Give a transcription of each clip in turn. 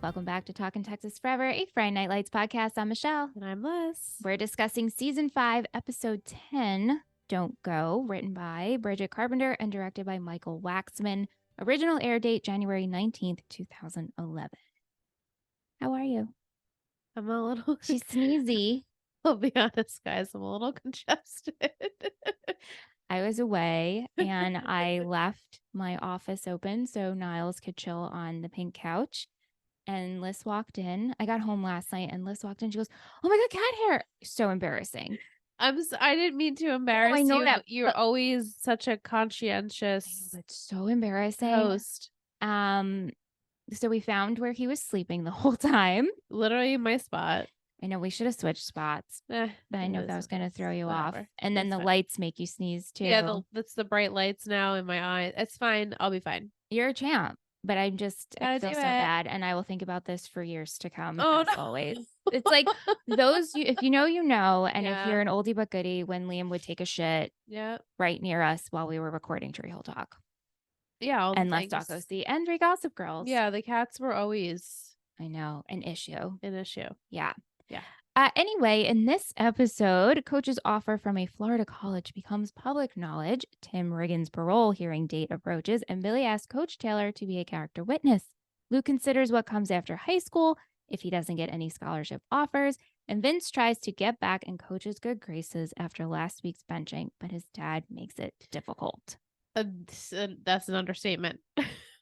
Welcome back to Talkin Texas Forever, a Friday Night Lights podcast. I'm Michelle. And I'm Liz. We're discussing Season 5, Episode 10, Don't Go, written by Bridget Carpenter and directed by Michael Waxman. Original air date, January 19th, 2011. How are you? I'm a little... She's sneezy. I'll be honest, guys. I'm a little congested. I was away and I left my office open so Niles could chill on the pink couch. And Liz walked in. I got home last night and Liz walked in. She goes, "Oh my God, cat hair." So embarrassing. I didn't mean to embarrass I know you. that, You're always such a conscientious it's so embarrassing. host. So we found where he was sleeping the whole time. Literally my spot. I know we should have switched spots, but I know that was going to throw you off. And then the lights make you sneeze too. Yeah, that's the bright lights now in my eyes. It's fine. I'll be fine. You're a champ. But I feel so bad, and I will think about this for years to come. Oh, as no. always. It's like those, if you know, you know. And Yeah. if you're an oldie but goodie, when Liam would take a shit right near us while we were recording Tree Hill Talk. Yeah. And Left Taco C and Three Gossip Girls. Yeah, the cats were always... I know, an issue. Yeah. Yeah. Anyway, in this episode, Coach's offer from a Florida college becomes public knowledge. Tim Riggins' parole hearing date approaches, and Billy asks Coach Taylor to be a character witness. Luke considers what comes after high school if he doesn't get any scholarship offers, and Vince tries to get back in Coach's good graces after last week's benching, but his dad makes it difficult. That's an understatement.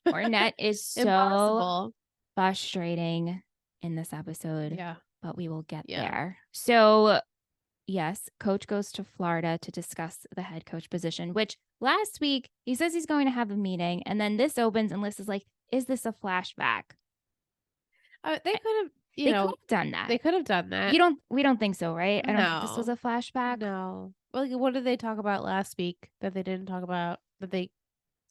Ornette is so impossible. Frustrating in this episode. Yeah. But we will get there. So, yes, Coach goes to Florida to discuss the head coach position, which last week he says he's going to have a meeting. And then this opens and Liz is like, is this a flashback? They could have, done that. They could have done that. We don't think so, right? I don't think this was a flashback. No. Well, what did they talk about last week that they didn't talk about, that they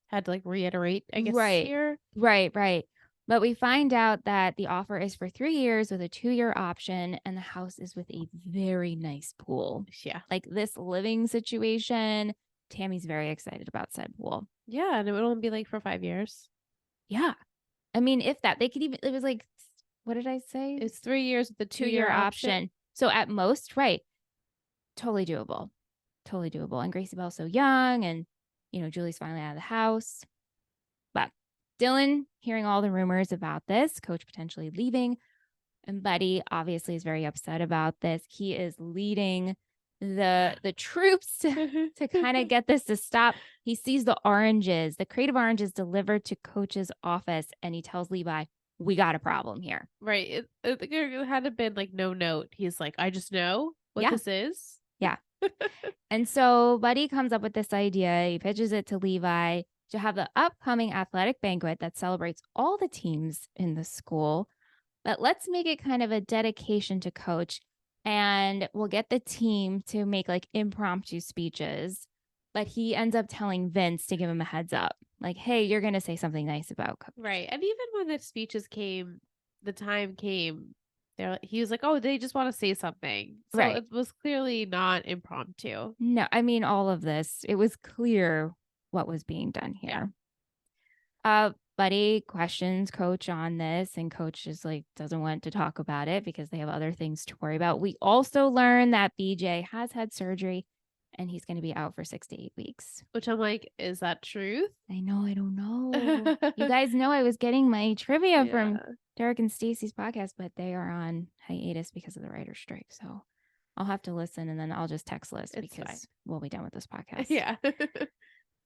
had to reiterate, I guess, here? Right. But we find out that the offer is for 3 years with a 2-year option, and the house is with a very nice pool. Yeah. This living situation, Tammy's very excited about said pool. Yeah, and it would only be for 5 years. Yeah. I mean, if that, they could even, it was what did I say? It's 3 years with the 2-year option. So at most, right. Totally doable. And Gracie Bell's so young, and, Julie's finally out of the house. But Dylan, hearing all the rumors about this, Coach potentially leaving, and Buddy obviously is very upset about this. He is leading the troops to kind of get this to stop. He sees the crate of oranges delivered to Coach's office, and he tells Levi, "We got a problem here." Right. It had to been no note. He's like, "I just know what this is." Yeah. And so Buddy comes up with this idea. He pitches it to Levi to have the upcoming athletic banquet that celebrates all the teams in the school. But let's make it kind of a dedication to Coach, and we'll get the team to make impromptu speeches. But he ends up telling Vince to give him a heads up. Hey, you're going to say something nice about Coach. Right. And even when the speeches came, the time came, he was like, "Oh, they just want to say something." So right. It was clearly not impromptu. No, I mean, all of this, it was clear what was being done here. Yeah. Buddy questions Coach on this, and Coach just doesn't want to talk about it because they have other things to worry about. We also learn that BJ has had surgery and he's going to be out for 6 to 8 weeks. Which I'm like, is that truth? I know. I don't know. You guys know I was getting my trivia from Derek and Stacy's podcast, but they are on hiatus because of the writer's strike. So I'll have to listen, and then I'll just text Liz because we'll be done with this podcast. Yeah.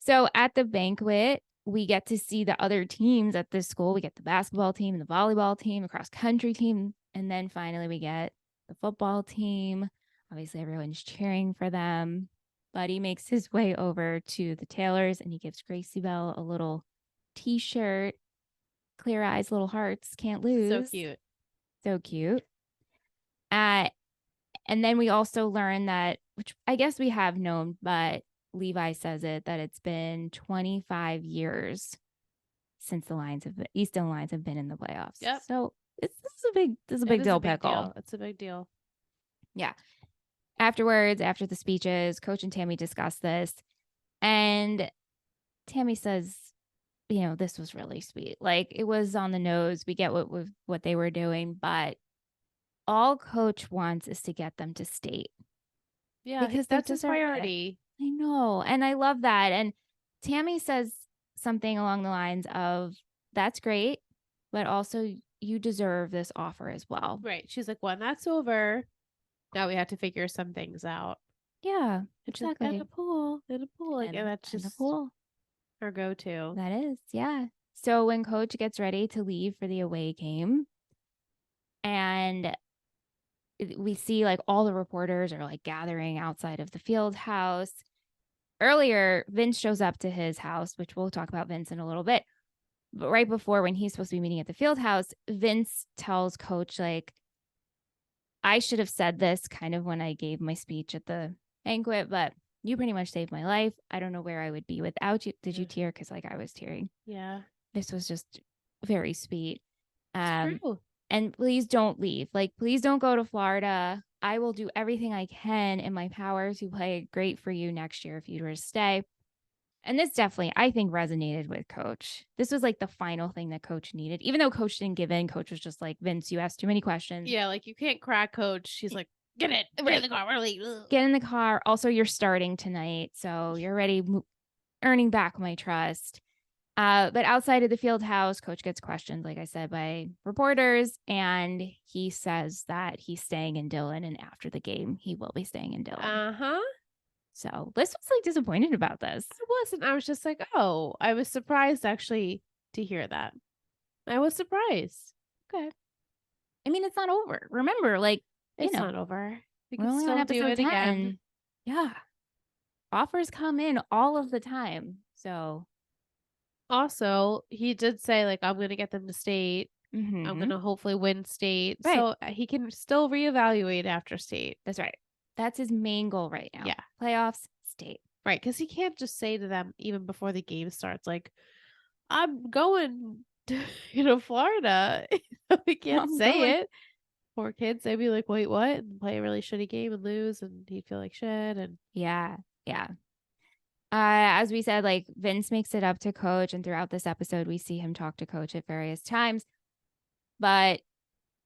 So at the banquet, we get to see the other teams at this school. We get the basketball team, the volleyball team, the cross country team. And then finally we get the football team. Obviously, everyone's cheering for them. Buddy makes his way over to the Taylors, and he gives Gracie Bell a little t-shirt. Clear eyes, little hearts, can't lose. So cute. And then we also learn that, which I guess we have known, but Levi says that it's been 25 years since the Easton Lions have been in the playoffs. Yep. So this is a big deal, pickle. It's a big deal. Yeah. Afterwards, after the speeches, Coach and Tammy discuss this, and Tammy says this was really sweet. Like, it was on the nose. We get what they were doing, but all coach wants is to get them to state. Yeah, Because they that's his deserve it. priority. I know. And I love that. And Tammy says something along the lines of, that's great, but also you deserve this offer as well. Right. She's like, when that's over, now we have to figure some things out. Yeah, And she's exactly. in a pool. Like, and that's in the just pool. her go-to. That is, yeah. So when coach gets ready to leave for the away game, and we see like all the reporters are like gathering outside of the field house. Earlier, Vince shows up to his house, which we'll talk about Vince in a little bit. But right before, when he's supposed to be meeting at the field house, Vince tells coach, like, I should have said this kind of when I gave my speech at the banquet, but you pretty much saved my life. I don't know where I would be without you. Did you tear? Because like I was tearing. Yeah. This was just very sweet. It's true. And please don't leave. Like, please don't go to Florida. I will do everything I can in my power to play great for you next year if you were to stay. And this definitely, I think, resonated with coach. This was like the final thing that coach needed. Even though coach didn't give in, coach was just like, Vince, you asked too many questions. Yeah, like you can't crack coach. She's like, get in the car. We're late. Get in the car. Also, you're starting tonight. So you're already earning back my trust. But outside of the field house, coach gets questioned, like I said, by reporters. And he says that he's staying in Dillon. And after the game, he will be staying in Dillon. Uh-huh. So Liz was like disappointed about this. I wasn't. I was just like, oh, I was surprised actually to hear that. I was surprised. Okay. I mean, it's not over. Remember, like, it's not over. We we're can only on still do episode it 10. again. Yeah. Offers come in all of the time. So also, he did say, like, I'm going to get them to state. I'm going to hopefully win state. Right. So he can still reevaluate after state. That's right. That's his main goal right now. Yeah. Playoffs, state. Right. Because he can't just say to them, even before the game starts, like, I'm going to Florida. We can't say it. Poor kids. They'd be like, wait, what? And play a really shitty game and lose. And he'd feel like shit. And yeah. As we said, like, Vince makes it up to coach, and throughout this episode, we see him talk to coach at various times. But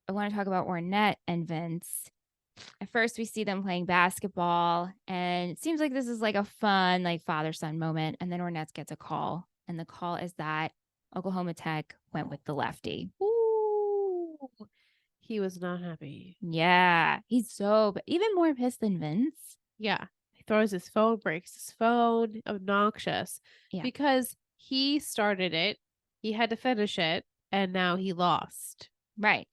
I want to talk about Ornette and Vince. At first, we see them playing basketball, and it seems like this is like a fun, like, father-son moment. And then Ornette gets a call, and the call is that Oklahoma Tech went with the lefty. Ooh, he was not happy. Yeah, he's even more pissed than Vince. Yeah. Throws his phone, breaks his phone. Obnoxious. Yeah. Because he started it, he had to finish it, and now he lost. Right.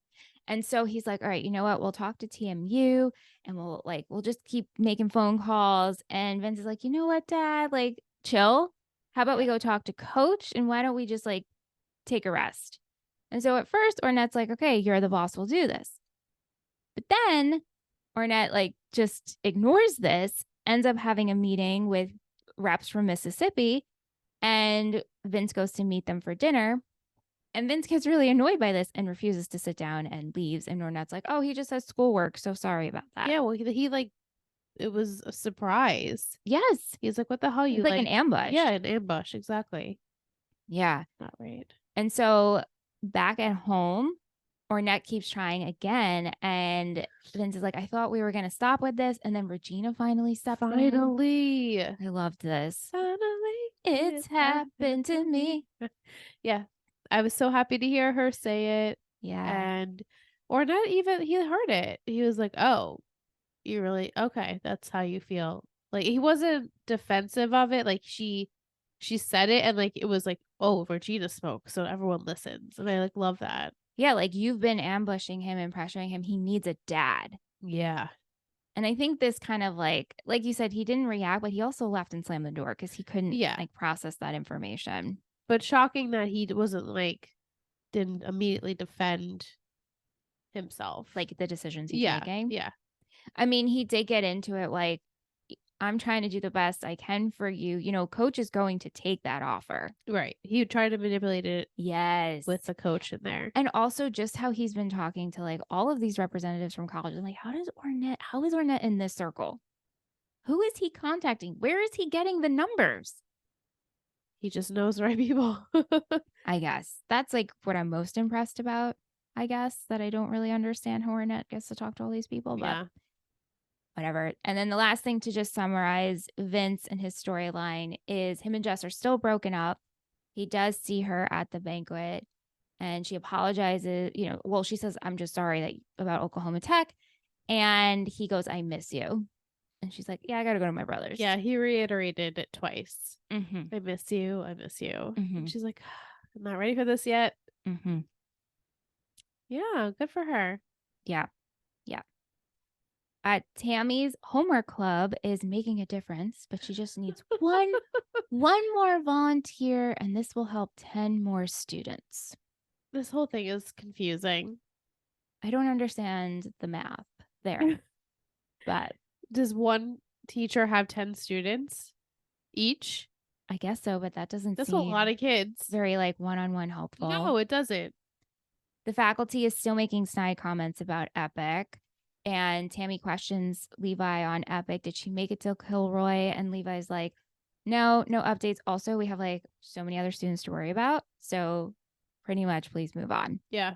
And so he's like, all right, you know what? We'll talk to TMU and we'll just keep making phone calls. And Vince is like, you know what, Dad? Like, chill. How about we go talk to coach? And why don't we just like take a rest? And so at first, Ornette's like, okay, you're the boss. We'll do this. But then Ornette like just ignores this, ends up having a meeting with reps from Mississippi, and Vince goes to meet them for dinner. And Vince gets really annoyed by this and refuses to sit down and leaves. And Ornette's like, oh, he just has schoolwork. So sorry about that. Yeah, well, he like, it was a surprise. Yes. He's like, what the hell? You like an ambush. Yeah, an ambush. Exactly. Yeah. Not right. And so back at home, Ornette keeps trying again. And Vince is like, I thought we were going to stop with this. And then Regina finally steps in. Finally. I loved this. Finally. It's happened to me. Yeah. I was so happy to hear her say it. Yeah. And Ornette even, he heard it. He was like, oh, you really, okay, that's how you feel. Like, he wasn't defensive of it. Like, she said it, and like, it was like, oh, Regina spoke, so everyone listens. And I like love that. Yeah, like, you've been ambushing him and pressuring him. He needs a dad. Yeah. And I think this kind of like you said, he didn't react, but he also left and slammed the door because he couldn't like process that information. But shocking that he wasn't like, didn't immediately defend himself. Like the decisions he's making. Yeah. I mean, he did get into it like, I'm trying to do the best I can for you. You know, coach is going to take that offer. Right. He tried to manipulate it. Yes. With the coach in there. And also just how he's been talking to like all of these representatives from college. And like, how is Ornette in this circle? Who is he contacting? Where is he getting the numbers? He just knows the right people. I guess that's like what I'm most impressed about. I guess that I don't really understand how Ornette gets to talk to all these people, but Yeah. whatever. And then the last thing to just summarize Vince and his storyline is him and Jess are still broken up. He does see her at the banquet and she apologizes. Well, she says, I'm just sorry about Oklahoma Tech. And he goes, I miss you. And she's like, yeah, I got to go to my brother's. Yeah, he reiterated it twice. Mm-hmm. I miss you. I miss you. Mm-hmm. And she's like, I'm not ready for this yet. Mm-hmm. Yeah, good for her. Yeah. Yeah. Tammy's homework club is making a difference, but she just needs one more volunteer, and this will help 10 more students. This whole thing is confusing. I don't understand the math there, but does one teacher have 10 students each? I guess so, but that doesn't That's seem a lot of kids. very like one-on-one helpful. No, it doesn't. The faculty is still making snide comments about Epic. And Tammy questions Levi on Epic. Did she make it to Kilroy? And Levi's like, no updates. Also, we have like so many other students to worry about. So pretty much please move on. Yeah.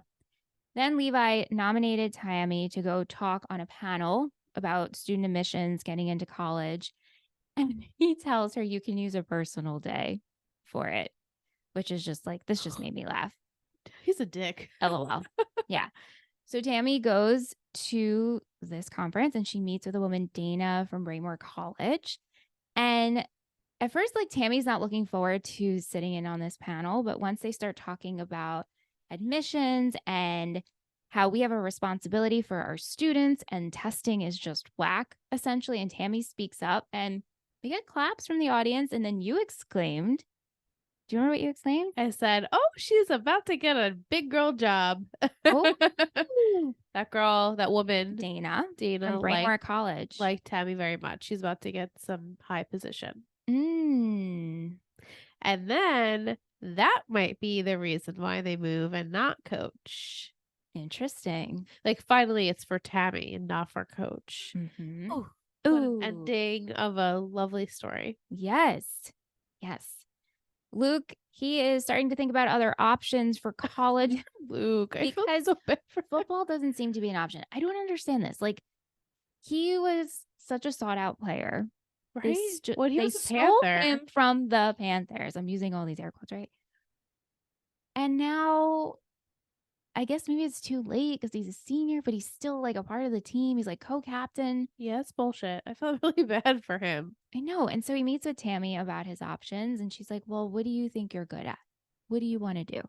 Then Levi nominated Tammy to go talk on a panel about student admissions getting into college. And he tells her you can use a personal day for it, which is just like, this just made me laugh. He's a dick. LOL. Yeah. So Tammy goes to this conference and she meets with a woman, Dana from Braymore College. And at first, like Tammy's not looking forward to sitting in on this panel, but once they start talking about admissions and how we have a responsibility for our students and testing is just whack, essentially, and Tammy speaks up and we get claps from the audience. And then you exclaimed, do you remember what you exclaimed? I said, oh, she's about to get a big girl job. Oh, that girl, that woman, Dana from Braymore College. Like Tammy very much. She's about to get some high position. And then that might be the reason why they move and not Coach. Interesting. Like finally it's for Tammy and not for Coach. Mm-hmm. Ooh. What an ending of a lovely story. Yes. Luke, he is starting to think about other options for college. Luke, I feel because so bad for football doesn't seem to be an option. I don't understand this. Like, he was such a sought out player. Right? They stole him from the Panthers. I'm using all these air quotes, right? And now I guess maybe it's too late because he's a senior, but he's still like a part of the team. He's like co-captain. Yeah, it's bullshit. I felt really bad for him. I know. And so he meets with Tammy about his options and she's like, well, what do you think you're good at? What do you want to do?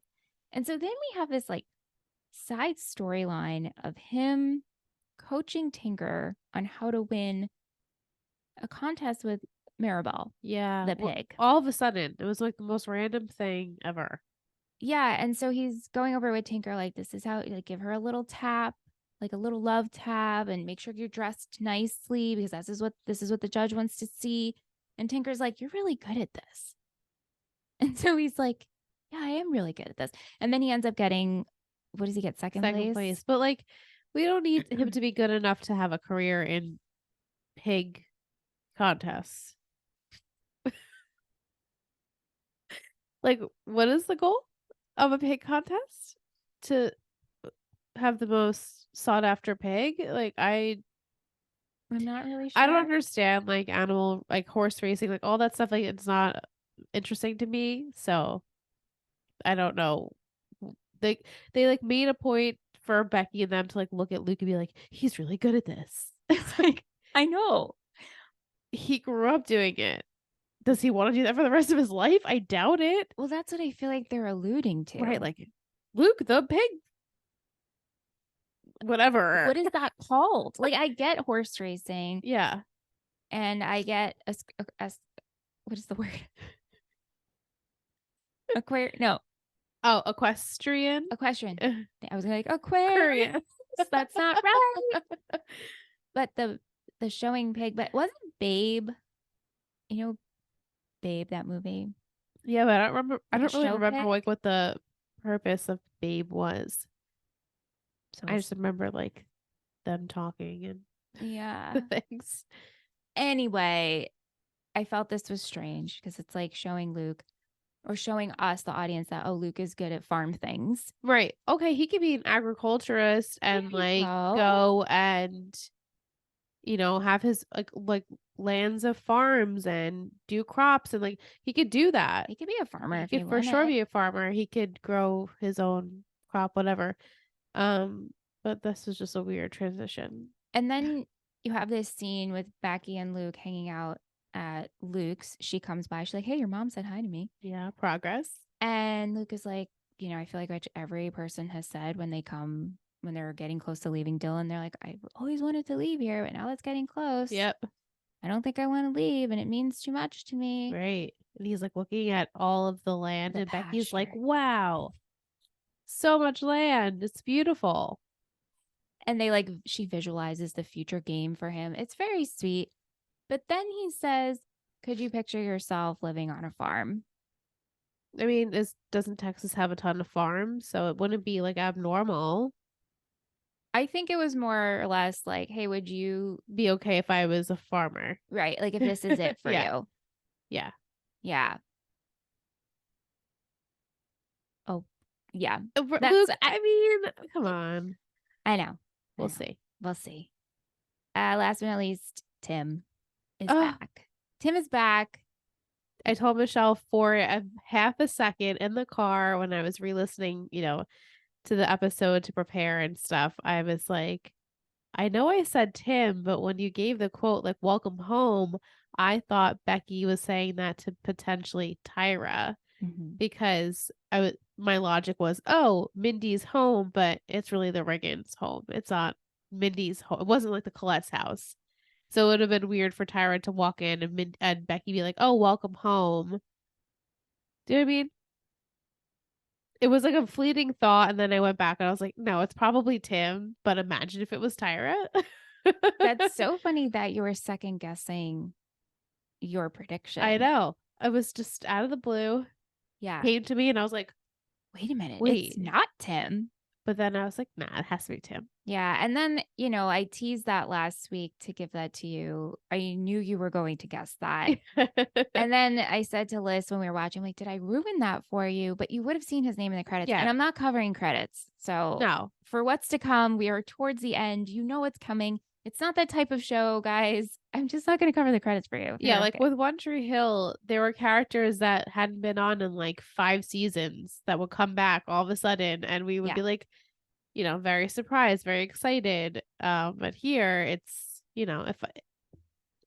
And so then we have this like side storyline of him coaching Tinker on how to win a contest with Maribel. Yeah. The pig. All of a sudden, it was like the most random thing ever. Yeah. And so he's going over with Tinker, like, this is how, like, give her a little tap, like a little love tap, and make sure you're dressed nicely because this is what the judge wants to see. And Tinker's like, you're really good at this. And so he's like, yeah, I am really good at this. And then he ends up getting, what does he get? Second place. But like, we don't need him to be good enough to have a career in pig contests. Like, what is the goal of a pig contest? To have the most sought after pig? Like, I'm not really sure. I don't understand like animal, like horse racing, like all that stuff. Like, it's not interesting to me. So I don't know. They like made a point for Becky and them to like look at Luke and be like, he's really good at this. It's like, I know. He grew up doing it. Does he want to do that for the rest of his life? I doubt it. Well, that's what I feel like they're alluding to. Right, like Luke the pig. Whatever. What is that called? Like, I get horse racing. Yeah. And I get what is the word? No. Oh, equestrian. Equestrian. I was like Aquarius. That's not right. But the showing pig, but wasn't Babe, Babe, that movie? Yeah, but I don't remember. I don't really remember pig? like what the purpose of Babe was. So I just remember like them talking and yeah things. Anyway, I felt this was strange because it's like showing Luke or showing us, the audience, that, oh, Luke is good at farm things. Right. Okay, he could be an agriculturist and There you like go. go and have his like lands of farms and do crops, and like he could do that. He could be a farmer He if he could for sure wanted. be a farmer. He could grow his own crop, whatever. But this was just a weird transition. And then you have this scene with Becky and Luke hanging out at Luke's. She comes by. She's like, hey, your mom said hi to me. Yeah, progress. And Luke is like, I feel like every person has said when they're getting close to leaving Dylan, they're like, I've always wanted to leave here, but now that's getting close. Yep. I don't think I want to leave, and it means too much to me. Right. And he's like looking at all of the land, The and Becky's like, pasture. wow, so much land. It's beautiful. And she visualizes the future game for him. It's very sweet. But then he says, could you picture yourself living on a farm? I mean, doesn't Texas have a ton of farms? So it wouldn't be like abnormal. I think it was more or less like, hey, would you Be okay if I was a farmer. right? Like if this is it for Yeah. you. Yeah. Yeah. Oh, yeah. Luke, I mean, come on. I know. We'll see. We'll see. Last but not least, Tim is Oh, back. Tim is back. I told Michelle for a half a second in the car when I was re-listening, to the episode to prepare and stuff. I was like, I know I said Tim, but when you gave the quote like "Welcome home," I thought Becky was saying that to potentially Tyra, because my logic was, oh, Mindy's home, but it's really the Riggins' home. It's not Mindy's home. It wasn't like the Colette's house. So it would have been weird for Tyra to walk in and Becky be like, "Oh, welcome home." Do you know what I mean? It was like a fleeting thought, and then I went back and I was like, "No, it's probably Tim." But imagine if it was Tyra. That's so funny that you were second guessing your prediction. I know. I was just out of the blue. Yeah. Came to me and I was like, wait a minute. wait. It's not Tim. But then I was like, nah, it has to be Tim. Yeah. And then, I teased that last week to give that to you. I knew you were going to guess that. And then I said to Liz when we were watching, like, did I ruin that for you? But you would have seen his name in the credits. Yeah. And I'm not covering credits. So no. For what's to come, we are towards the end. You know what's coming. It's not that type of show, guys. I'm just not going to cover the credits for you. Yeah, like with One Tree Hill, there were characters that hadn't been on in like 5 seasons that would come back all of a sudden, and we would be like, very surprised, very excited. But here it's, if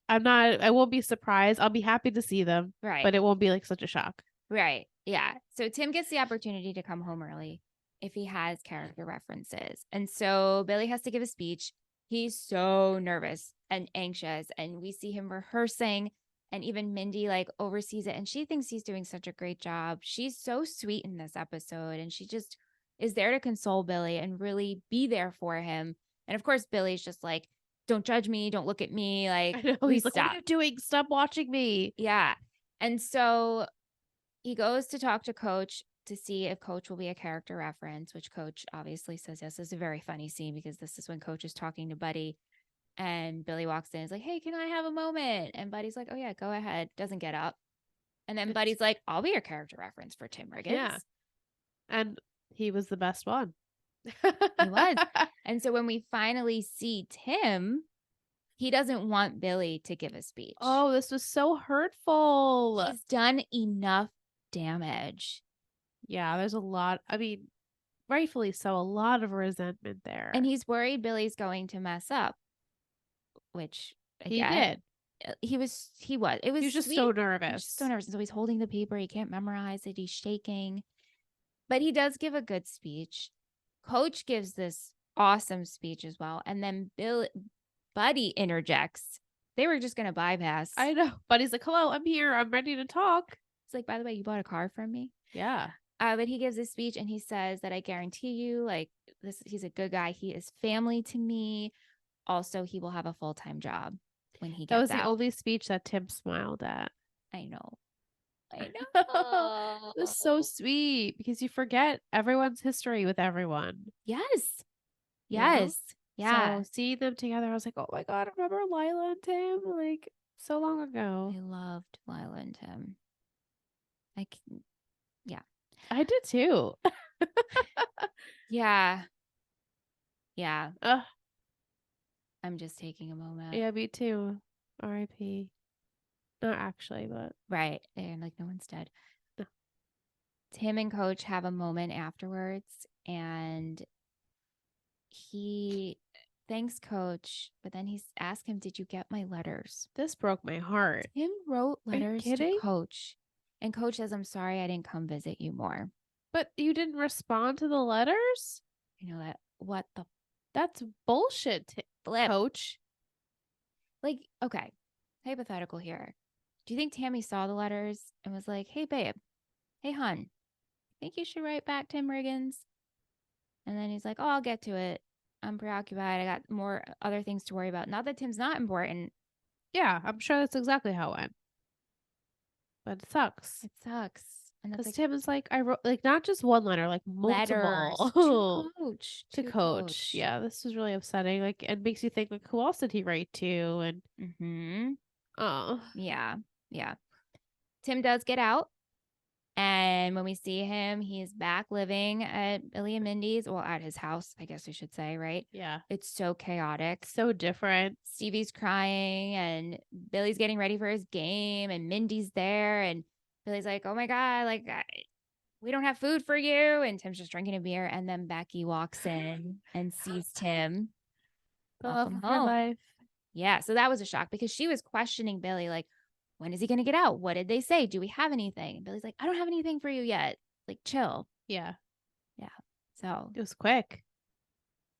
I won't be surprised. I'll be happy to see them, right? But it won't be like such a shock, right? Yeah. So Tim gets the opportunity to come home early if he has character references, and so Billy has to give a speech. He's so nervous and anxious, and we see him rehearsing, and even Mindy oversees it, and she thinks he's doing such a great job. She's so sweet in this episode, and she just is there to console Billy and really be there for him. And of course, Billy's just like, don't judge me, don't look at me. Like, I know, he's like, what are you doing? Stop watching me. Yeah. And so he goes to talk to Coach to see if Coach will be a character reference, which Coach obviously says yes. It's a very funny scene because this is when Coach is talking to Buddy, and Billy walks in and is like, hey, can I have a moment? And Buddy's like, oh yeah, go ahead. Doesn't get up. And then Buddy's like, I'll be your character reference for Tim Riggins. Yeah. And he was the best one. He was. And so when we finally see Tim, he doesn't want Billy to give a speech. Oh, this was so hurtful. He's done enough damage. Yeah, there's a lot. I mean, rightfully so, a lot of resentment there. And he's worried Billy's going to mess up, which he did. He was just sweet. so nervous. He was just so nervous. So he's holding the paper. He can't memorize it. He's shaking. But he does give a good speech. Coach gives this awesome speech as well. And then Buddy interjects. They were just going to bypass. I know. Buddy's like, hello, I'm here. I'm ready to talk. It's like, by the way, you bought a car from me? Yeah. But he gives a speech and he says that I guarantee you, he's a good guy. He is family to me. Also, he will have a full-time job when he gets out. That was the only speech that Tim smiled at. I know. It was so sweet because you forget everyone's history with everyone. Yes. Yeah. So seeing them together, I was like, oh my God, remember Lila and Tim? Like, so long ago. I loved Lila and Tim. I did too. Yeah. Yeah. Ugh, I'm just taking a moment. yeah, me too. R.I.P. Not actually, but Right. And like no one's dead. no. Tim and Coach have a moment afterwards, and he thanks Coach, but then he's asked him, "Did you get my letters?" This broke my heart. Tim wrote Are you letters to kidding? Coach, and Coach says, "I'm sorry I didn't come visit you more." But you didn't respond to the letters? You know that what the That's bullshit, flip? Coach. Like, okay, hypothetical here. Do you think Tammy saw the letters and was like, "Hey, babe, hey, hun, think you should write back Tim Riggins?" And then he's like, "Oh, I'll get to it. I'm preoccupied. I got more other things to worry about." Not that Tim's not important. Yeah, I'm sure that's exactly how it went. But it sucks. It sucks. And that's Because like Tim is like, I wrote like not just one letter, like letters multiple to Coach. to To Coach. Coach. Yeah, this was really upsetting. Like, it makes you think, like, who else did he write to? And Mm-hmm. oh, Yeah. Yeah. Tim does get out. And when we see him, he's back living at Billy and Mindy's, well, at his house, I guess we should say, right? yeah, It's so chaotic. so different. Stevie's crying, and Billy's getting ready for his game, and Mindy's there, and Billy's like, "Oh my God, like, we don't have food for you." And Tim's just drinking a beer. And then Becky walks in and sees Tim. The love Welcome of her home. life. Yeah. So that was a shock because she was questioning Billy, like, when is he going to get out? What did they say? Do we have anything? And Billy's like, "I don't have anything for you yet. Like, chill." Yeah, Yeah. So, it was quick.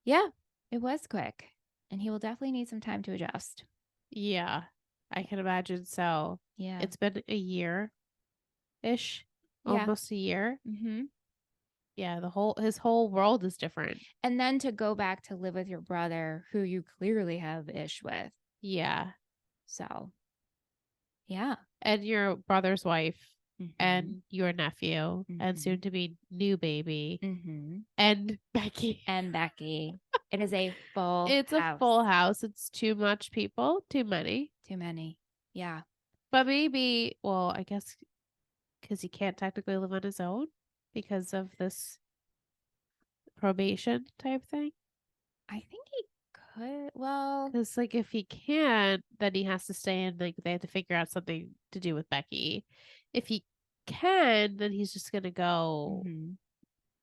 yeah, it was quick. And he will definitely need some time to adjust. Yeah, I can imagine. So Yeah. it's been a year ish, Yeah. almost a year. Mm-hmm. Yeah, his whole world is different. And then to go back to live with your brother, who you clearly have ish with. Yeah, So, yeah. and your brother's wife, Mm-hmm. and your nephew, and Mm-hmm. soon to be new baby, Mm-hmm. and Becky. And Becky. It is a full It's a house. full house. It's too much people, too many. Too many. Yeah. But maybe, well, I guess because he can't technically live on his own because of this probation type thing. I think he could. Well, Because, like, if he can't, then he has to stay in. Like, they have to figure out something to do with Becky. If he can, then he's just gonna go mhm,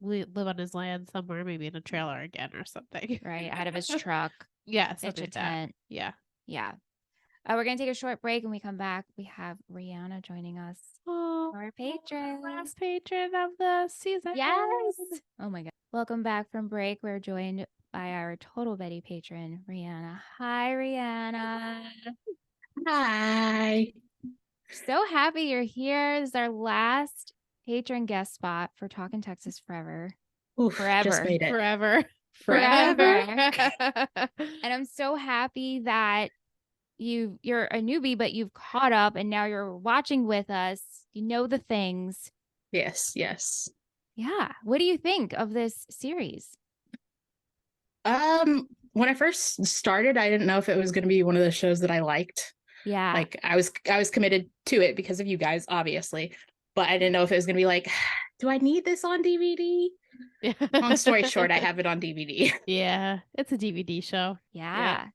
live on his land somewhere, maybe in a trailer again or something. right out of his truck, Yeah, pitch something a like that. tent. Yeah. Yeah. We're going to take a short break. And we come back, we have Rianna joining us. Oh, Our patrons. last patron of the season. Yes. Oh my God. Welcome back from break. We're joined by our Total Betty patron, Rianna. Hi, Rianna. Hi. So happy you're here. This is our last patron guest spot for Talkin Texas Forever. Oof, Forever. just made it. Forever. Forever. And I'm so happy that you're a newbie, but you've caught up and now you're watching with us. You know the things. Yes, yes. Yeah. What do you think of this series? When I first started, I didn't know if it was going to be one of the shows that I liked. Yeah. Like I was committed to it because of you guys, obviously, but I didn't know if it was going to be like, do I need this on DVD? Long story short, I have it on DVD. Yeah, it's a DVD show. Yeah.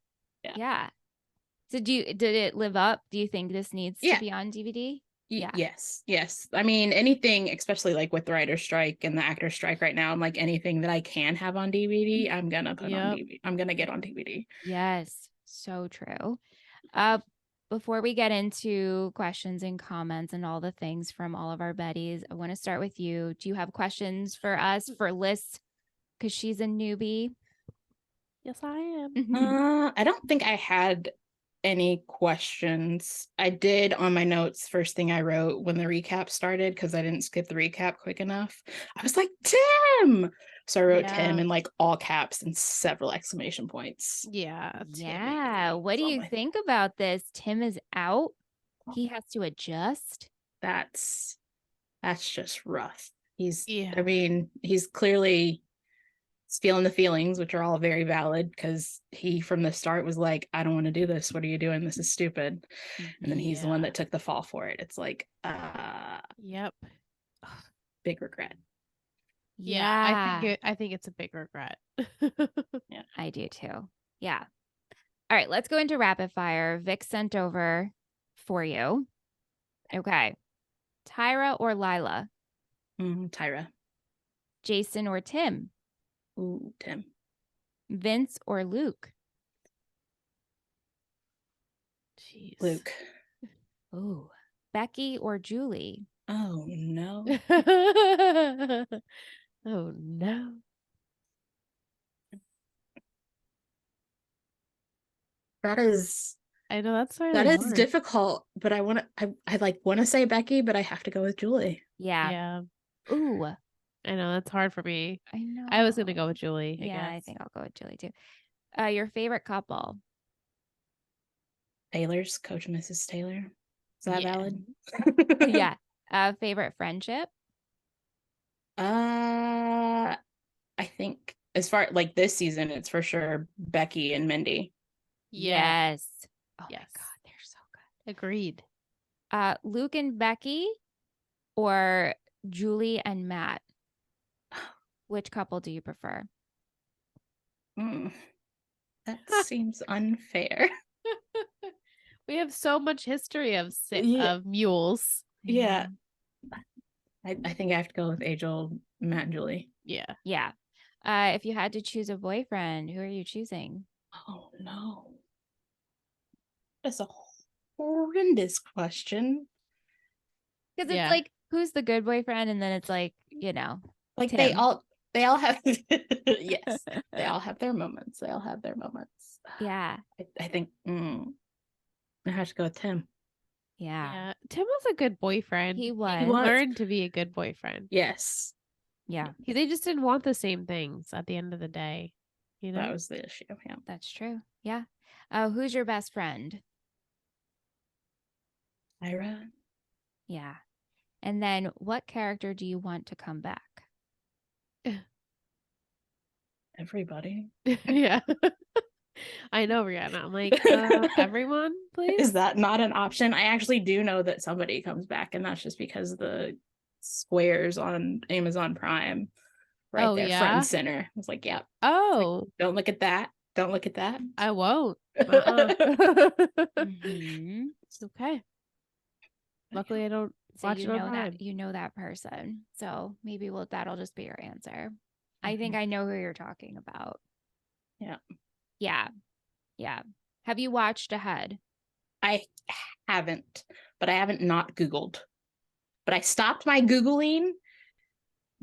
Yeah. Yeah. So did it live up? Do you think this needs to Yeah. be on DVD? Yeah. Yes, yes. I mean, anything, especially like with the writer's strike and the actor's strike right now, I'm like anything that I can have on DVD, I'm gonna put on DVD. I'm gonna get on DVD. Yes. So true. Before we get into questions and comments and all the things from all of our Bettys, I want to start with you. Do you have questions for us for Liz? Because she's a newbie. Yes, I am. I don't think I had any questions. I did on my notes, first thing I wrote when the recap started, because I didn't skip the recap quick enough. I was like, Tim! So I wrote Tim in like all caps and several exclamation points. Yeah. Yeah. What do you think about this? Tim is out. He has to adjust. That's just rough. Yeah. I mean, he's clearly feeling the feelings, which are all very valid, because he from the start was like, I don't want to do this. What are you doing? This is stupid. And then he's the one that took the fall for it. It's like, Yep. big regret. Yeah, I think it's a big regret. I do too. Yeah. All right, let's go into rapid fire. Vic sent over for you. Okay. Tyra or Lila? Tyra. Jason or Tim? Ooh, Tim. Vince or Luke? Jeez. Luke. Ooh. Becky or Julie? Oh no. Oh no. That is I know that's really hard. difficult, but I like want to say Becky, but I have to go with Julie. Yeah. Yeah. Ooh. I know that's hard for me. I know. I was gonna go with Julie. I Yeah, I guess. think I'll go with Julie too. Your favorite couple? Taylor's Coach and Mrs. Taylor. Is that Yeah. valid? Yeah. Favorite friendship? I think as far like this season, it's for sure Becky and Mindy. Yeah. Yes. Oh Yes. my God, they're so good. Agreed. Luke and Becky or Julie and Matt? Which couple do you prefer? That seems unfair. We have so much history of Yeah. of mules. Yeah. I think I have to go with age-old Matt and Julie. Yeah. Yeah. If you had to choose a boyfriend, who are you choosing? Oh no. That's a horrendous question. Because Yeah. it's like, who's the good boyfriend? And then it's like, Like Tim. they all have yes, they all have their moments. They all have their moments. Yeah. I think I have to go with Tim. Yeah. Tim was a good boyfriend. He was. He learned to be a good boyfriend. Yes. Yeah. They just didn't want the same things at the end of the day. You know? That was the issue. Yeah. That's true. Yeah. Who's your best friend? Ira. Yeah. And then what character do you want to come back? Everybody. Yeah. I know, Rianna. I'm like, everyone, please. Is that not an option? I actually do know that somebody comes back, and that's just because the squares on Amazon Prime right there front and center. I was like, yeah. Oh. Like, don't look at that. Don't look at that. I won't. Mm-hmm. Okay. Luckily, I don't watch it on Prime. You know that person. So maybe that'll just be your answer. I think I know who you're talking about. Yeah. Yeah. Yeah. Have you watched ahead? I haven't, but I haven't not Googled. But I stopped my Googling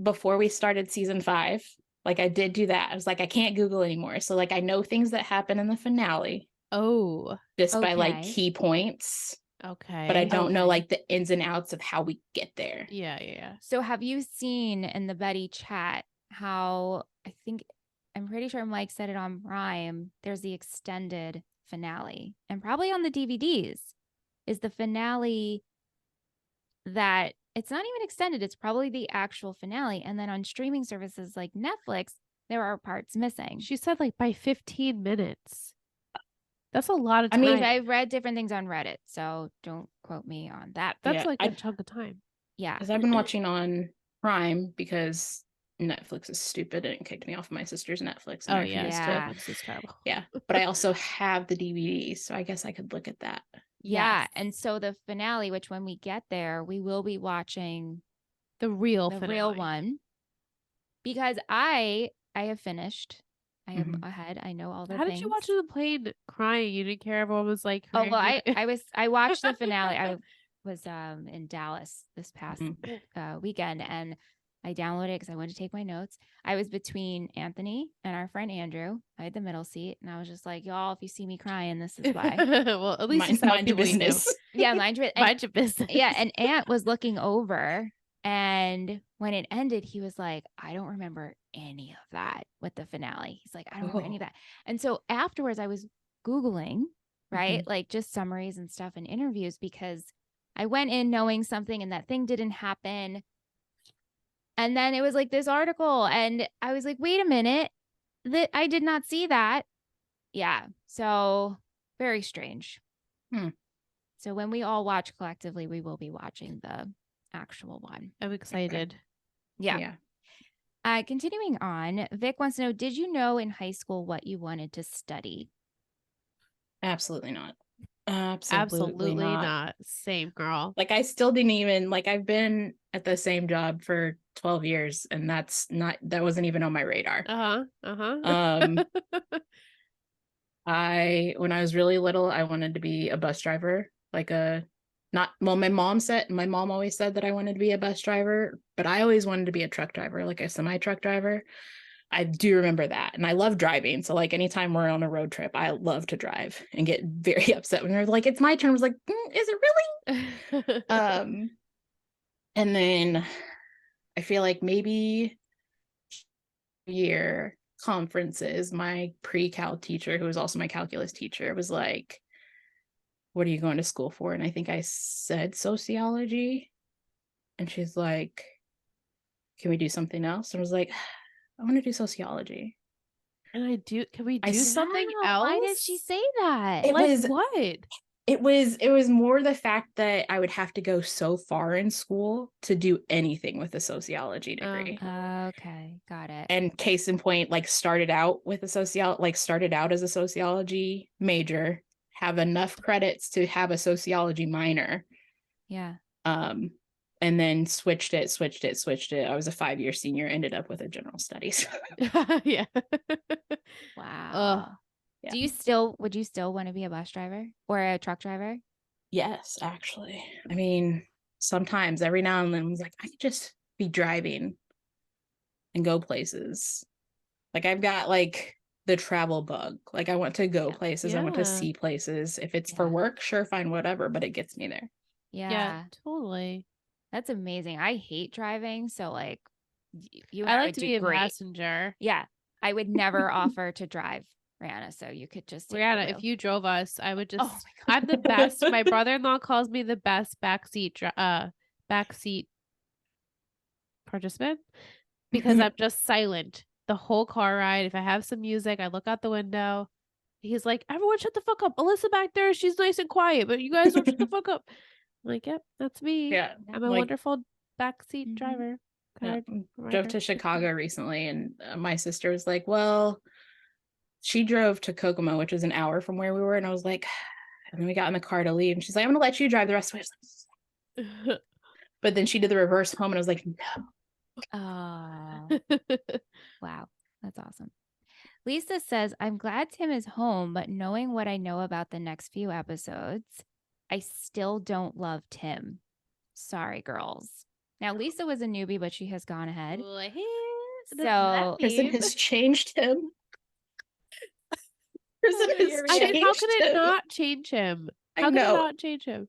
before we started season 5. Like I did do that. I was like, I can't Google anymore. So like I know things that happen in the finale. Oh. Just by like key points. Okay. But I don't know like the ins and outs of how we get there. Yeah. So have you seen in the Betty chat how I'm pretty sure Mike said it on Prime, there's the extended finale, and probably on the DVDs is the finale that it's not even extended. It's probably the actual finale. And then on streaming services like Netflix, there are parts missing. She said like by 15 minutes. That's a lot of time. I mean, I've read different things on Reddit, so don't quote me on that. That's like a chunk of time. Yeah. Because I've been watching on Prime because Netflix is stupid and it kicked me off of my sister's Netflix. Oh, yeah. Netflix is terrible. Yeah. But I also have the DVD, so I guess I could look at that. Yeah. And so the finale, which when we get there, we will be watching the real one. Because I have finished. I am ahead. I know all the things. How did you watch the plane crying? You didn't care. Everyone was like, oh, well, I watched the finale. I was in Dallas this past weekend, and I downloaded it because I wanted to take my notes. I was between Anthony and our friend Andrew. I had the middle seat, and I was just like, y'all, if you see me crying, this is why. Well, at least mind your business. Yeah, mind your business. Yeah, and Ant was looking over, and when it ended, he was like, I don't remember any of that with the finale. He's like, I don't remember any of that. And so afterwards, I was Googling, right? Like just summaries and stuff and interviews, because I went in knowing something and that thing didn't happen. And then it was like this article, and I was like, wait a minute, that I did not see that. Yeah. So very strange. So when we all watch collectively, we will be watching the actual one. I'm excited. Yeah. Continuing on, Vic wants to know, did you know in high school what you wanted to study? Absolutely not. Absolutely not. Same, girl. Like, I still didn't even, like, I've been at the same job for 12 years and that wasn't even on my radar. When I was really little, I wanted to be a bus driver, my mom always said that I wanted to be a bus driver, but I always wanted to be a truck driver, like a semi truck driver. I do remember that. And I love driving. So like anytime we're on a road trip, I love to drive and get very upset when they're like, it's my turn. I was like, is it really? And then I feel like maybe year conferences, my pre-cal teacher, who was also my calculus teacher, was like, what are you going to school for? And I think I said sociology. And she's like, can we do something else? And I was like, I want to do sociology. And can we do something else? Why did she say that? What? It was more the fact that I would have to go so far in school to do anything with a sociology degree. Okay, got it. And case in point, like started out as a sociology major, have enough credits to have a sociology minor. Yeah. And then switched it. I was a 5-year senior, ended up with a general studies. Yeah. Wow. Yeah. Would you still want to be a bus driver or a truck driver? Yes, actually. I mean, sometimes every now and then I was like, I could just be driving and go places. Like I've got like the travel bug. Like I want to go places. I want to see places. If it's for work, sure, fine, whatever, but it gets me there. Yeah, totally. That's amazing. I hate driving, so like I like to be a passenger. Yeah. I would never offer to drive, Rianna, so you could just take Rianna, if you drove us, I would just I'm the best. My brother-in-law calls me the best backseat participant because I'm just silent the whole car ride. If I have some music, I look out the window. He's like, everyone shut the fuck up. Alyssa back there, she's nice and quiet, but you guys don't shut the fuck up. I'm like, yep, that's me. Yeah. I'm a wonderful backseat driver. Yeah. Drove to Chicago recently, and my sister was like, well, she drove to Kokomo, which is an hour from where we were. And I was like, and then we got in the car to leave. And she's like, I'm going to let you drive the rest of the way. But then she did the reverse home, and I was like, no. Wow. That's awesome. Lisa says, I'm glad Tim is home, but knowing what I know about the next few episodes, I still don't love Tim. Sorry, girls. Now, Lisa was a newbie, but she has gone ahead. So Prison has changed him. Prison has changed him. How could it not change him? How could it not change him?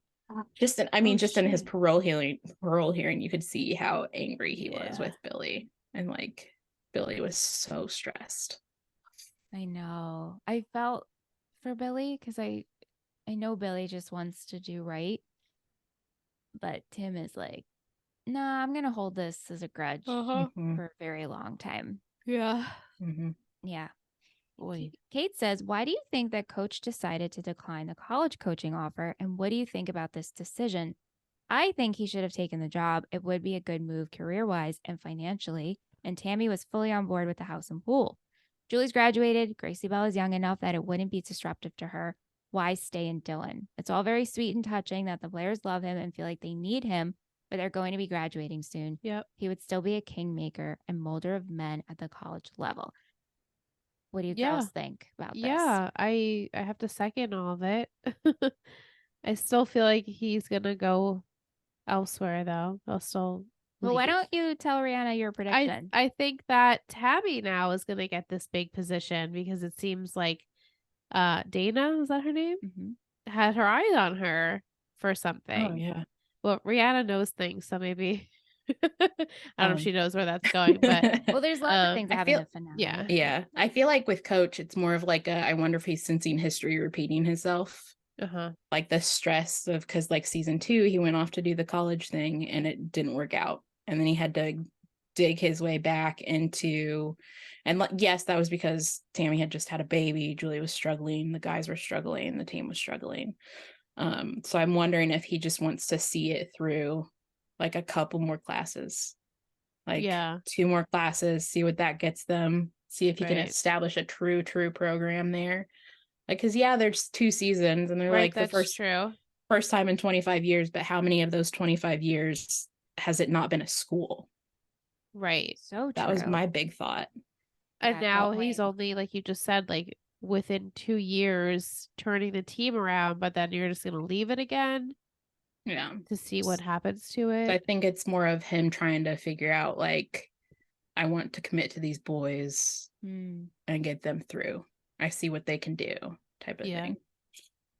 Just in his parole hearing, you could see how angry he was with Billy. And like Billy was so stressed. I know. I felt for Billy because I know Billy just wants to do right. But Tim is like, nah, I'm going to hold this as a grudge for a very long time. Yeah. Yeah. Boy. Kate says, why do you think that coach decided to decline the college coaching offer? And what do you think about this decision? I think he should have taken the job. It would be a good move career-wise and financially. And Tammy was fully on board with the house and pool. Julie's graduated. Gracie Bell is young enough that it wouldn't be disruptive to her. Why stay in Dillon? It's all very sweet and touching that the players love him and feel like they need him, but they're going to be graduating soon. Yep. He would still be a kingmaker and molder of men at the college level. What do you girls think about this? Yeah, I have to second all of it. I still feel like he's going to go elsewhere, though. I'll still Well, why don't you tell Rianna your prediction? I think that Tabby now is going to get this big position because it seems like Dana, is that her name? Had her eyes on her for something. Oh, yeah. Well, Rianna knows things, so maybe I don't know if she knows where that's going, but well, there's lots of things that happen in the finale. Yeah. I feel like with Coach, it's more of like I wonder if he's sensing history repeating himself. Like the stress of, because like season 2, he went off to do the college thing and it didn't work out. And then he had to dig his way back into, and yes, that was because Tammy had just had a baby. Julie was struggling. The guys were struggling. The team was struggling. So I'm wondering if he just wants to see it through like a couple more classes Like Yeah. 2 more classes, see what that gets them. See if he can Right. establish a true program there. Like, because there's 2 seasons, and they're Right. like the That's true. first time in 25 years. But how many of those 25 years has it not been a school? Right. So That was true. my big thought. And Yeah, now totally. he's only, like you just said, like within 2 years turning the team around, but then you're just gonna leave it again Yeah. to see what happens to So I it. think it's more of him trying to figure out, like, I want to commit to these boys Hmm. and get them through. I see what they can do, type of Yeah. thing.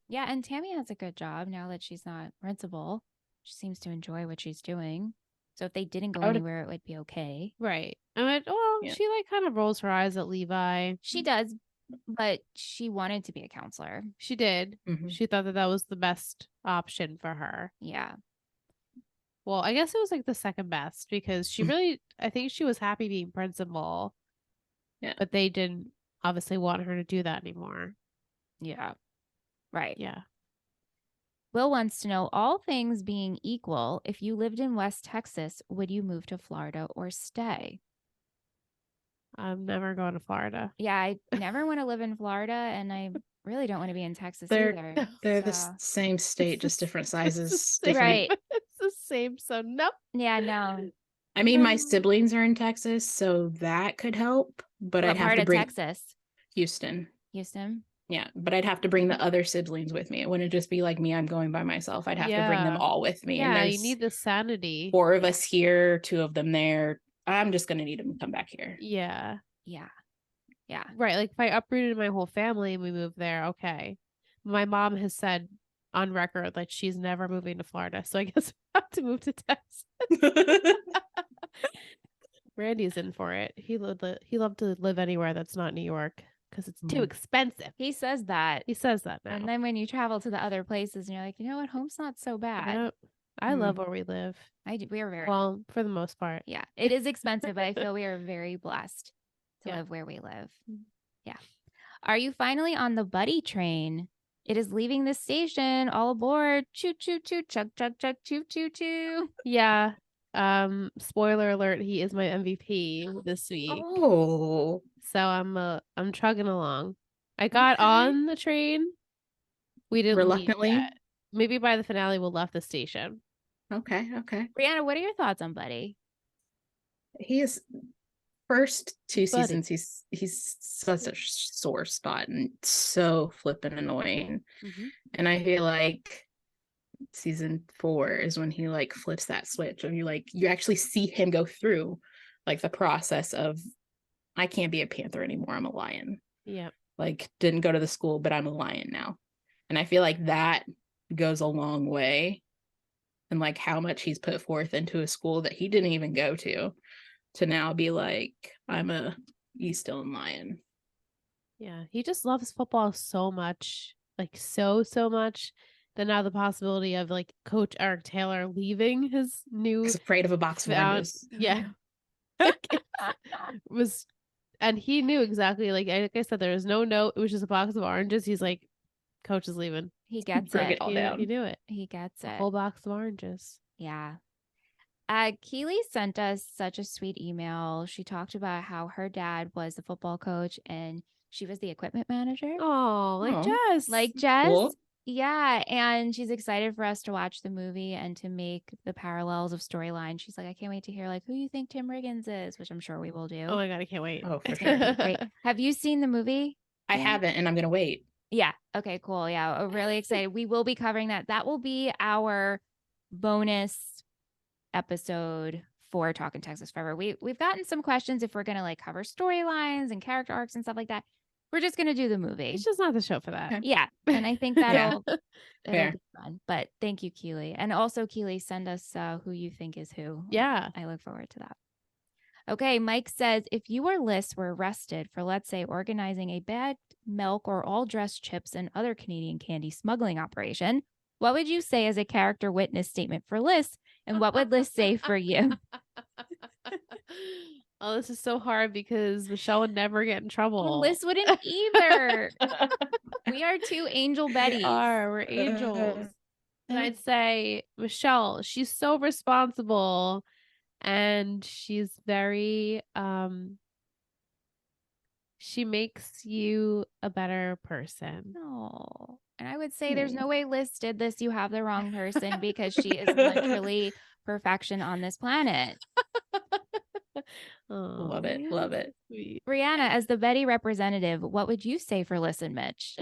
Yeah, and Tammy has a good job now that she's not principal. She seems to enjoy what she's doing. So if they didn't go I would- anywhere, it would be okay. Right. I mean, well, Yeah. she like kind of rolls her eyes at Levi. She does, but she wanted to be a counselor. She did. Mhm. She thought that was the best option for her. Yeah. Well, I guess it was like the second best because she really, I think she was happy being principal. Yeah. But they didn't obviously want her to do that anymore. Yeah. Right. Yeah. Will wants to know, all things being equal, if you lived in West Texas, would you move to Florida or stay? I'm never going to Florida. Yeah, I never want to live in Florida, and I really don't want to be in Texas They're either. they're the so- same state, It's just the different It's the sizes. same- Different. Right. It's the same. So nope. Yeah, no. I mean, my siblings are in Texas, so that could help. But What I'd have part to of bring Texas? Houston. Houston? Yeah, but I'd have to bring the other siblings with me. It wouldn't just be like me. I'm going by myself. I'd have to bring them Yeah. all with me. And Yeah, you there's need the sanity. 4 of us here, 2 of them there. I'm just gonna need them to come back here. Yeah. Yeah. Yeah. Right. Like if I uprooted my whole family and we moved there, okay. My mom has said on record like she's never moving to Florida. So I guess I have to move to Texas. Randy's in for it. He loved to live anywhere that's not New York because it's too Mm. expensive. He says that. He says that now. And then when you travel to the other places and you're like, you know what, home's not so I bad. don't- I love where we live. I do. We are very Well, for the most part. yeah. It is expensive, but I feel we are very blessed to Yeah. live where we live. Yeah. Are you finally on the buddy train? It is leaving the station. All aboard. Choo choo choo chug chug chug choo choo choo. Yeah. Spoiler alert, he is my MVP this week. Oh, So I'm chugging along. I got Okay. on the train. We didn't leave reluctantly. yet. Maybe by the finale we'll left the station. Okay. Rianna, what are your thoughts on Buddy? He is first 2 Buddy. seasons. He's such a sore spot and so flippin' annoying. And I feel like season 4 is when he like flips that switch and you actually see him go through like the process of, I can't be a panther anymore, I'm a lion. Yeah. Like, didn't go to the school, but I'm a lion now. And I feel like that goes a long way, and like how much he's put forth into a school that he didn't even go to now be like, I'm a East Dillon lion. Yeah. He just loves football so much. Like so much. Then now the possibility of like Coach Eric Taylor leaving his new He's afraid of a box of found- oranges. Yeah. was and he knew exactly like I said, there was no note. It was just a box of oranges. He's like, Coach is leaving. He gets Broke it. it all He down. knew it. He gets A it. whole box of oranges. Yeah. Keely sent us such a sweet email. She talked about how her dad was the football coach and she was the equipment manager. Oh, like Aw. Jess. Like Jess. Cool. Yeah. And she's excited for us to watch the movie and to make the parallels of storyline. She's like, I can't wait to hear like who you think Tim Riggins is, which I'm sure we will do. Oh my god, I can't wait. Oh, for It's gonna sure. be great. Have you seen the movie? I Yeah. haven't, and I'm gonna wait. Yeah. Okay, cool. Yeah. I'm really excited. We will be covering that. That will be our bonus episode for Talkin Texas Forever. We've gotten some questions if we're gonna like cover storylines and character arcs and stuff like that. We're just gonna do the movie. It's just not the show for that. Okay. Yeah. And I think Yeah. it'll Fair. be fun. But thank you, Keely. And also, Keely, send us who you think is who. Yeah. I look forward to that. Okay, Mike says, if you or Liz were arrested for, let's say, organizing a bad milk or all dressed chips and other Canadian candy smuggling operation, what would you say as a character witness statement for Liz? And what would Liz say for you? Oh, this is so hard because Michelle would never get in trouble. Well, Liz wouldn't either. We are two angel Betties. We're angels. And I'd say, Michelle, she's so responsible And she's very she makes you a better person. No. And I would say there's no way Liz did this. You have the wrong person because she is literally perfection on this planet. Love it. Love it. Sweet. Rianna, as the Betty representative, what would you say for Liz and Mitch?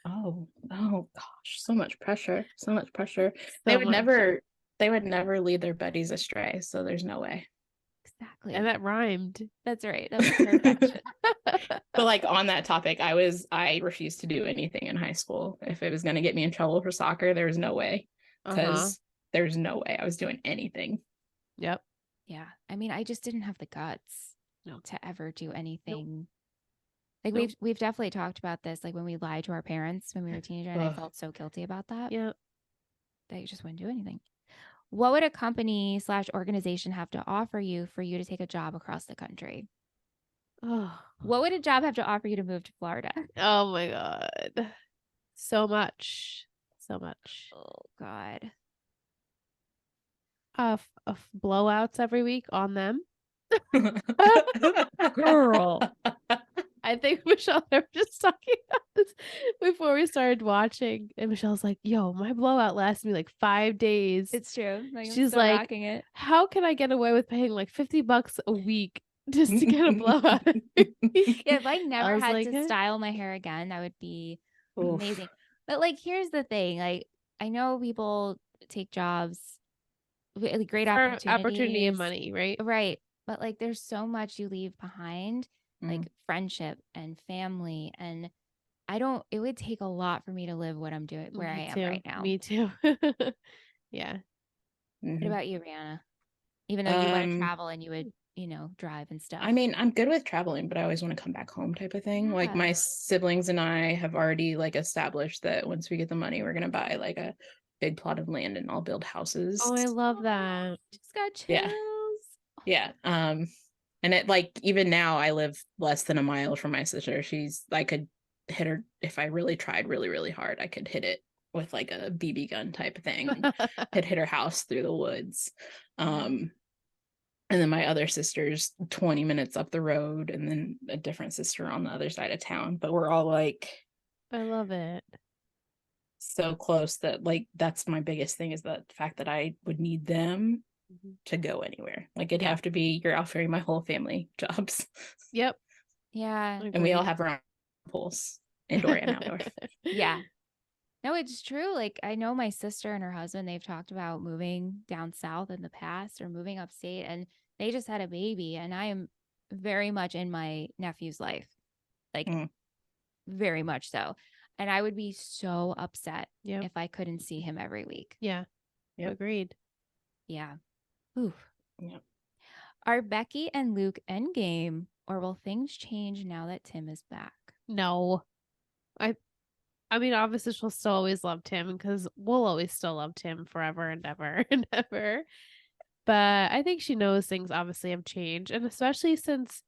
Oh gosh, so much pressure. So much pressure. They So would much. never lead their buddies astray, so there's no way. Exactly. And that rhymed. That's right. That was perfection. But like on that topic, I refused to do anything in high school. If it was going to get me in trouble for soccer, there was no way. Because there's no way I was doing anything. Yep. Yeah. I mean, I just didn't have the guts to ever do anything. Like we've definitely talked about this, like when we lied to our parents when we were teenagers, and I felt so guilty about that. Yeah. That you just wouldn't do anything. What would a company / organization have to offer you for you to take a job across the country? Oh. What would a job have to offer you to move to Florida? Oh my God. So much. So much. Oh God. Blowouts every week on them. Girl. I think Michelle and I were just talking about this before we started watching. And Michelle's like, yo, my blowout lasted me like 5 days. It's true. Like, she's like, rocking it. How can I get away with paying like $50 a week just to get a blowout? Yeah, if I never had like, to style my hair again, that would be amazing. But like, here's the thing. Like, I know people take jobs, great opportunity and money, right? Right. But like, there's so much you leave behind, like friendship and family. And it would take a lot for me to live what I'm doing, where I am right now. Me too. Yeah. What about you, Rianna? Even though you want to travel and you would, drive and stuff. I mean, I'm good with traveling, but I always want to come back home type of thing. Like my siblings and I have already like established that once we get the money, we're going to buy like a big plot of land and I'll build houses. Oh, I love that. Just got chills. Yeah. And it like, even now I live less than a mile from my sister. I could hit her if I really tried really, really hard. I could hit it with like a BB gun type of thing. Could hit her house through the woods. And then my other sister's 20 minutes up the road, and then a different sister on the other side of town. But we're all like, I love it. So close that like that's my biggest thing, is the fact that I would need them to go anywhere. Like it'd have to be you're offering my whole family jobs. Yep. Yeah. And we all have our own pools, indoor and outdoor. Yeah. No, it's true. Like I know my sister and her husband, they've talked about moving down south in the past or moving upstate, and they just had a baby, and I am very much in my nephew's life. Like very much so. And I would be so upset if I couldn't see him every week. Yeah. Agreed. Yeah. Oof. Yep. Are Becky and Luke endgame, or will things change now that Tim is back? No. I mean, obviously she'll still always love Tim because we'll always still love Tim forever and ever and ever. But I think she knows things obviously have changed. And especially since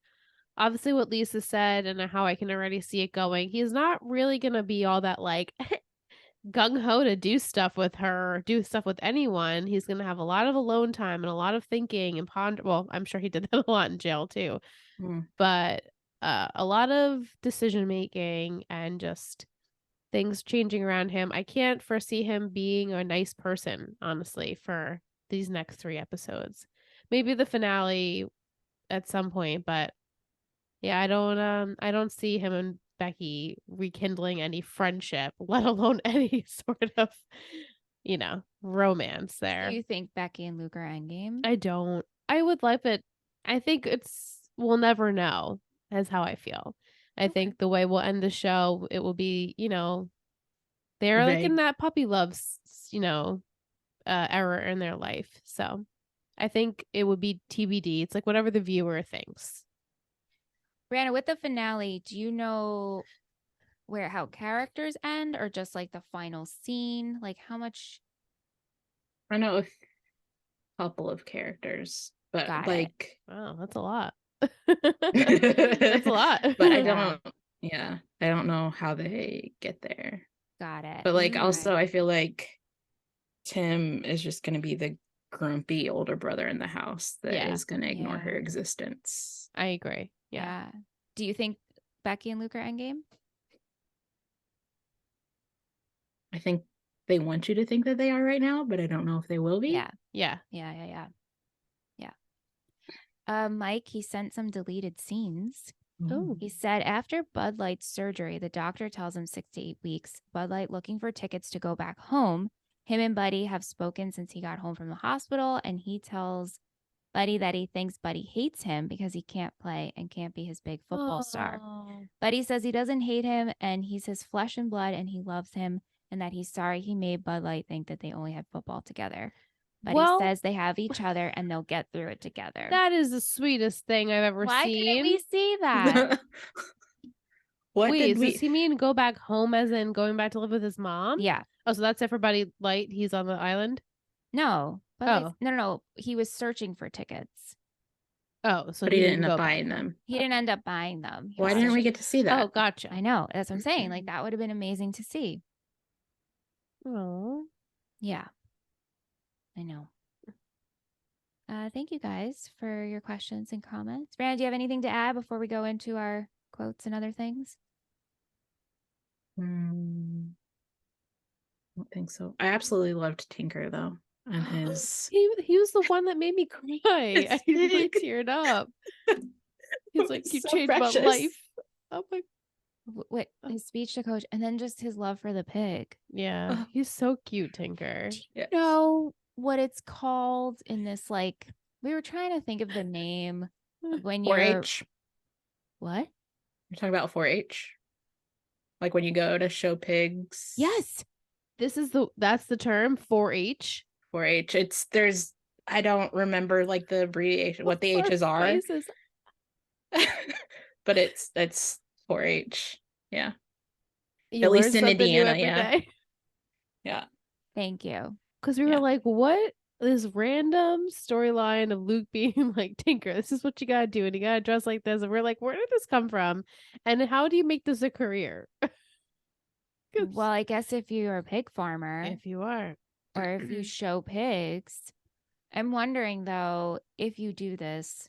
obviously what Lisa said and how I can already see it going, he's not really going to be all that like gung-ho to do stuff with her or do stuff with anyone. He's going to have a lot of alone time and a lot of thinking and ponder. Well, I'm sure he did that a lot in jail too. But a lot of decision making and just things changing around him. I can't foresee him being a nice person, honestly, for these next 3 episodes. Maybe the finale at some point, but yeah, I don't see him and Becky rekindling any friendship, let alone any sort of, romance there. Do you think Becky and Luke are endgame? I don't. I would like it. I think we'll never know, is how I feel. I think the way we'll end the show, it will be, they're like in that puppy love, era in their life. So I think it would be TBD. It's like whatever the viewer thinks. Rianna, with the finale, do you know how characters end, or just like the final scene? Like how much? I know a couple of characters, but wow, that's a lot. That's a lot. But I don't know how they get there. Got it. But like also I feel like Tim is just going to be the grumpy older brother in the house that is Yeah. going to ignore Yeah. her existence. I agree. Yeah. Do you think Becky and Luke are endgame? I think they want you to think that they are right now, but I don't know if they will be. Yeah. Yeah. Mike, he sent some deleted scenes. Oh. He said after Bud Light's surgery, the doctor tells him 6 to 8 weeks. Bud Light looking for tickets to go back home. Him and Buddy have spoken since he got home from the hospital, and he tells Buddy that he thinks Buddy hates him because he can't play and can't be his big football star. Oh. Buddy says he doesn't hate him and he's his flesh and blood and he loves him and that he's sorry he made Bud Light think that they only had football together. Buddy Well, says they have each other and they'll get through it together. that is the sweetest thing I've ever Why seen. couldn't we see that? What Wait, did we? does he mean go back home as in going back to live with his mom? Yeah. Oh, so that's it for Buddy Light. He's on the island. No. But Oh. no. He was searching for tickets. Oh, so But he didn't go end up back. buying them. He didn't end up buying them. He Why was didn't we searching- get to see that? Oh, gotcha. I know. That's what I'm saying. Like that would have been amazing to see. Oh. Yeah. I know. Thank you guys for your questions and comments. Rianna, do you have anything to add before we go into our quotes and other things? I don't think so. I absolutely loved Tinker though, and his. He was the one that made me cry. His I like pig. teared up. He's like, you So changed precious. my life. Oh my. Wait, his speech to Coach, and then just his love for the pig. Yeah, Oh. he's so cute, Tinker. Yes. You know what it's called in this? Like, we were trying to think of the name of when you're 4-H. what? You're talking about 4-H, like when you go to show pigs. Yes. That's the term 4-H. 4-H. I don't remember like the abbreviation, what the H's are, Places. but it's 4-H. Yeah. You At least learn in something new Indiana, every yeah. day. Yeah. Thank you. Because we were Yeah. like, what? This random storyline of Luke being like, Tinker, this is what you gotta do, and you gotta dress like this. And we're like, where did this come from? And how do you make this a career? 'Cause Well, I guess if you're a pig farmer if you are. or if you show pigs, I'm wondering though, if you do this,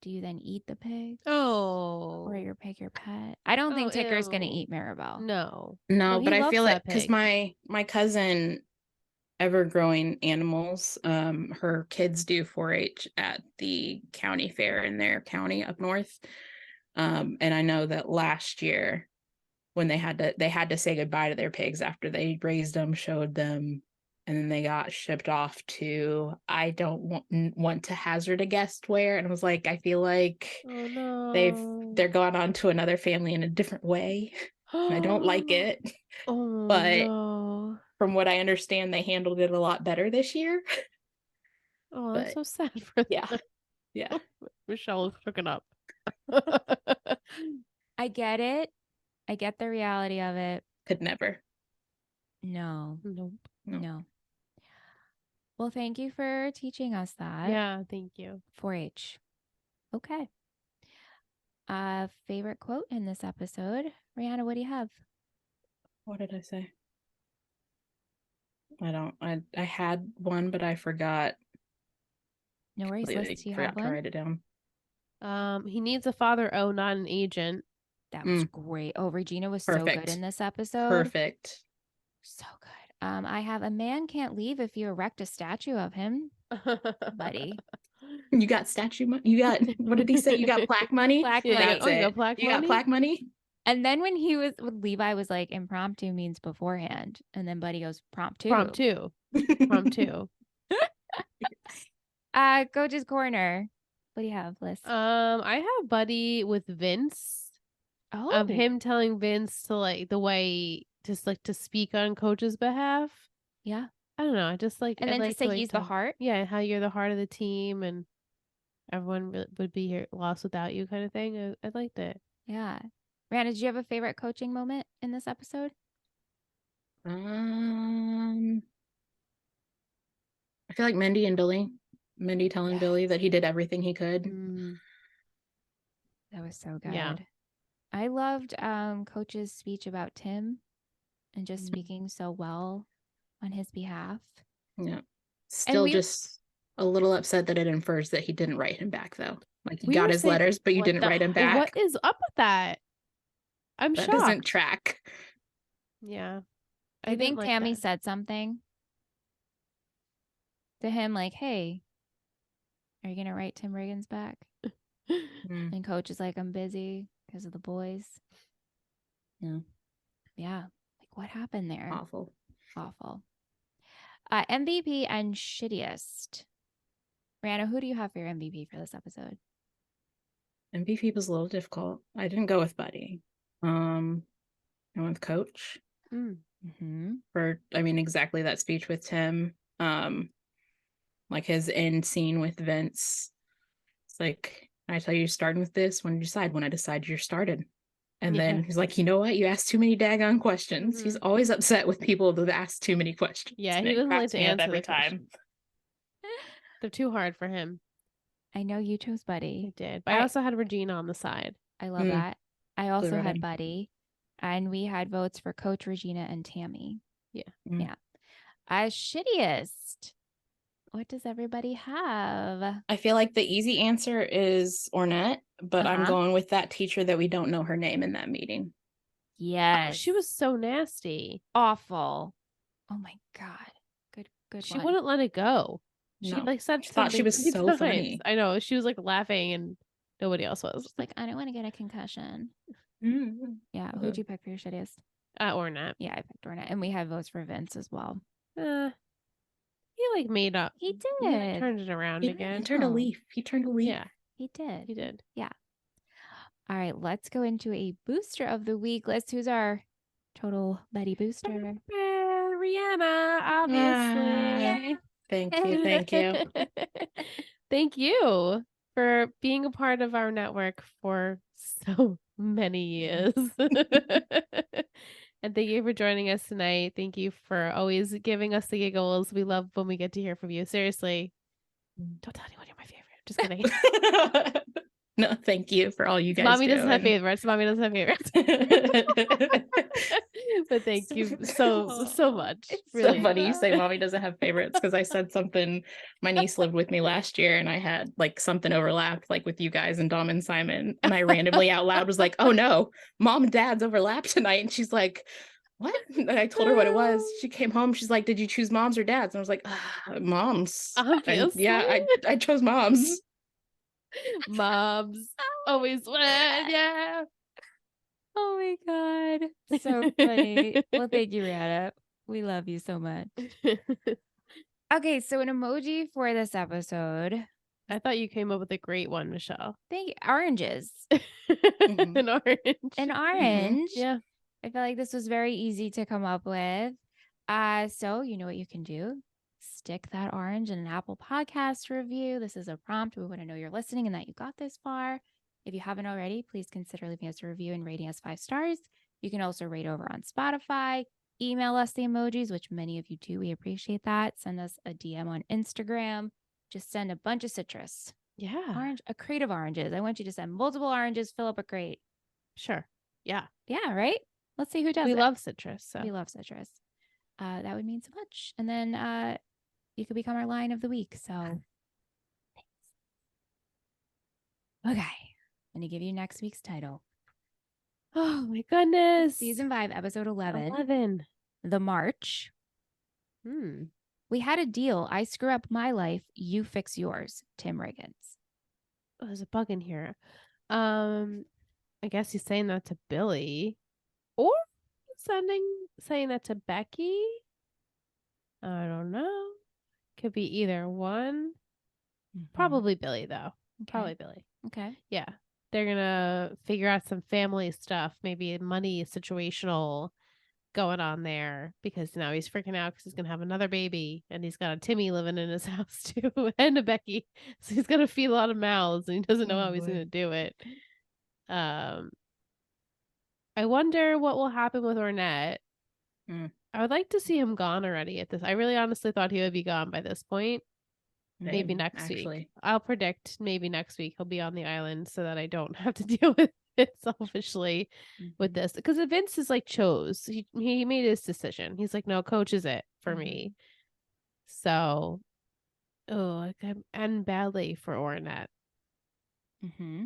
do you then eat the pig Oh. or your pig your pet? I don't think Oh, Ticker's gonna ew. eat Maribel. No. No, Well, he but I loves feel like that because pig. my cousin, ever growing animals, her kids do 4-H at the county fair in their county up north. And I know that last year when they had to say goodbye to their pigs after they raised them, showed them, and then they got shipped off to, I don't want to hazard a guess where. And I was like, I feel like Oh no. they're gone on to another family in a different way. And I don't like it. Oh But no. from what I understand, they handled it a lot better this year. Oh, but- that's so sad for Yeah. them. Yeah. Michelle is cooking up. I get it. I get the reality of it. Could never. No. Nope. No. Well, thank you for teaching us that. Yeah, thank you. 4-H. Okay. Favorite quote in this episode. Rianna, what do you have? What did I say? I had one, but I forgot. No worries. Completely Liz, do you forgot have to one? write it down. He needs a father, not an agent. That was great. Oh, Regina was so Perfect. good in this episode. Perfect. So good. I have a man can't leave if you erect a statue of him, buddy. You got statue money? You got, what did he say? You got plaque money? Plaque Yeah, money. That's oh, you it. got plaque You got money? plaque money? And then when Levi was like, impromptu means beforehand. And then Buddy goes, promptu. Promptu. Promptu. Coach's Corner. What do you have, Liz? I have Buddy with Vince. Oh, Of him telling Vince to like the way just like to speak on Coach's behalf. Yeah. I don't know. I just like And I then like to say the way he's the talk- heart. Yeah, how you're the heart of the team and everyone would be here lost without you kind of thing. I liked it. Yeah. Rianna, did you have a favorite coaching moment in this episode? I feel like Mindy and Billy. Mindy telling Billy that he did everything he could. Mm. That was so good. Yeah. I loved Coach's speech about Tim and just Mhm. speaking so well on his behalf. Yeah. Still we- just a little upset that it infers that he didn't write him back, though. Like, you We got were his saying, letters, but you what didn't the write him hell- back. What is up with that? I'm That shocked. doesn't track. Yeah. Do you I didn't think like Tammy that. said something to him like, hey, are you going to write Tim Riggins back? Mm, And coach is like, I'm busy because of the boys. yeah, Yeah. Like, what happened there? awful. Awful. MVP and shittiest. Rianna, who do you have for your MVP for this episode? MVP was a little difficult. I didn't go with Buddy. I went with Coach for, I mean, exactly that speech with Tim. Like his end scene with Vince. It's like, I tell you, starting with this when you decide. When I decide, you're started. And then he's like, you know what? You asked too many daggone questions. He's always upset with people that ask too many questions. Yeah, And he it doesn't like cracks to me up answer every the time. questions. They're too hard for him. I know you chose He Buddy. did. But I also had Regina on the side. I love Mm. that. I also had Ready. Buddy. And we had votes for Coach, Regina, and Tammy. Yeah. Yeah. Shittiest. What does everybody have? I feel like the easy answer is Ornette, but I'm going with that teacher that we don't know her name in that meeting. Yes. Oh, she was so nasty. awful. Oh my God. Good She one. wouldn't let it go. She No. like said I thought she something was 3 so times. funny. I know. She was like laughing and nobody else was. She's like, I don't want to get a concussion. Mm. Yeah. Who'd you pick for your shittiest? Or not. Yeah, I picked Ornette. And we had votes for Vince as well. He like made up. He He like, did. turned it around He again. turned a Oh. leaf. He turned a leaf. Yeah, He did. he did. All right, let's go into a booster of the week. Who's our total Betty booster? Rianna, obviously. Thank you. Thank you. Thank you for being a part of our network for so many years. And thank you for joining us tonight. Thank you for always giving us the giggles. We love when we get to hear from you. Seriously, don't tell anyone you're my favorite. Just kidding. No, thank you for all you guys Mommy do. doesn't have favorites. Mommy doesn't have favorites. But thank you so much. It's Really. so funny you say mommy doesn't have favorites because I said something. My niece lived with me last year and I had like something overlapped like with you guys and Dom and Simon. And I randomly out loud was like, oh no, mom and dad's overlapped tonight. And she's like, what? And I told her what it was. She came home. She's like, did you choose moms or dads? And I was like, moms. Obviously. I chose moms. Moms always win. Yeah. Oh my God. So funny. Well, thank you, Rihanna. We love you so much. Okay, so an emoji for this episode. I thought you came up with a great one, Michelle. Thank you. Oranges. An orange. An orange. Yeah. I feel like this was very easy to come up with. So you know what you can do. Stick that orange in an Apple Podcast review. This is a prompt. We want to know you're listening and that you got this far. If you haven't already, please consider leaving us a review and rating us 5 stars. You can also rate over on Spotify. Email us the emojis, which many of you do. We appreciate that. Send us a DM on Instagram. Just send a bunch of citrus. Yeah. Orange, a crate of oranges. I want you to send multiple oranges, fill up a crate. Sure. Yeah. Yeah, right? Let's see who does it. We love citrus. So. We love citrus. That would mean so much. And then you could become our line of the week. So thanks. Okay. I'm going to give you next week's title. Oh my goodness. Season 5, episode 11. 11. The March. We had a deal. I screw up my life. You fix yours. Tim Riggins. Oh, there's a bug in here. I guess he's saying that to Billy. Or saying that to Becky. I don't know. Could be either one. Probably Billy, though. Okay. Probably Billy. Okay. Yeah. They're going to figure out some family stuff, maybe money situational going on there because now he's freaking out because he's going to have another baby and he's got a Timmy living in his house too and a Becky. So he's going to feed a lot of mouths and he doesn't know how he's going to do it. I wonder what will happen with Ornette. I would like to see him gone already at this. I really honestly thought he would be gone by this point. Maybe next week. I'll predict maybe next week he'll be on the island so that I don't have to deal with it selfishly with this. Because Vince is like he made his decision. He's like, no, coach is it for me. So Oh, like I'm and badly for Ornette. Mm-hmm.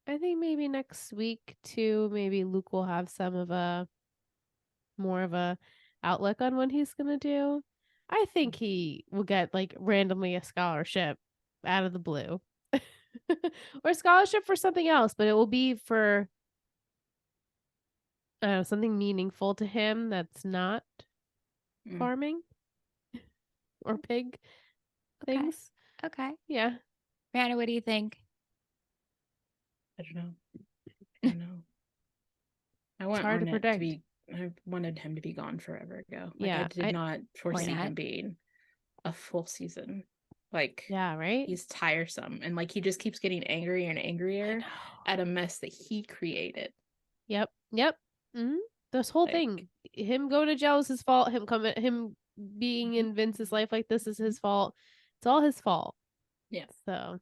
I think maybe next week too. Maybe Luke will have some of a more of a outlook on what he's gonna do. I think he will get like randomly a scholarship out of the blue, or a scholarship for something else, but it will be for something meaningful to him that's not Mm. farming or pig Okay. things. Okay. Yeah. Rianna, what do you think? I don't know. I don't know. I want hard to Arnett predict. to be. I wanted him to be gone forever ago. Like Yeah, I did not foresee Arnett? him being a full season. Like Yeah, right? he's tiresome, and like he just keeps getting angrier and I angrier know. at a mess that he created. Yep. Hmm. This whole Like, thing, him going to jail is his fault. Him being in Vince's life like this is his fault. It's all his fault. yeah. So